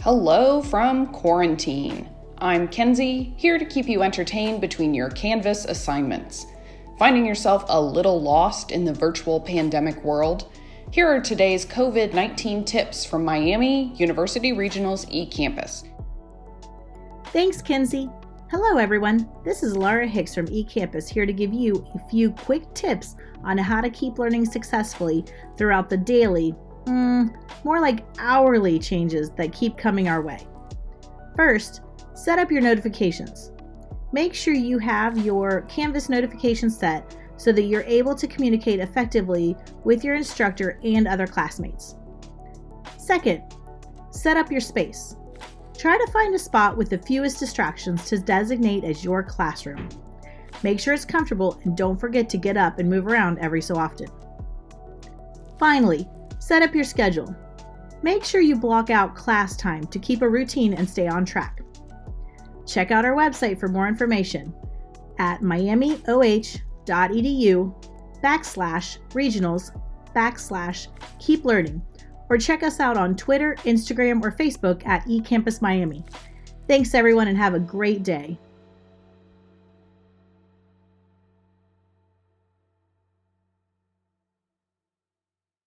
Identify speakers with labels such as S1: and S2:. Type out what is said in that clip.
S1: Hello from quarantine. I'm Kenzie, here to keep you entertained between your Canvas assignments. Finding yourself a little lost in the virtual pandemic world? Here are today's COVID-19 tips from Miami University Regional's eCampus.
S2: Thanks, Kenzie. Hello, everyone. This is Laura Hicks from eCampus, here to give you a few quick tips on how to keep learning successfully throughout the daily, more like hourly changes that keep coming our way. First, set up your notifications. Make sure you have your Canvas notifications set so that you're able to communicate effectively with your instructor and other classmates. Second, set up your space. Try to find a spot with the fewest distractions to designate as your classroom. Make sure it's comfortable and don't forget to get up and move around every so often. Finally, set up your schedule. Make sure you block out class time to keep a routine and stay on track. Check out our website for more information at MiamiOH.edu/regionals/KeepLearning, or check us out on Twitter, Instagram, or Facebook at eCampus Miami. Thanks everyone and have a great day.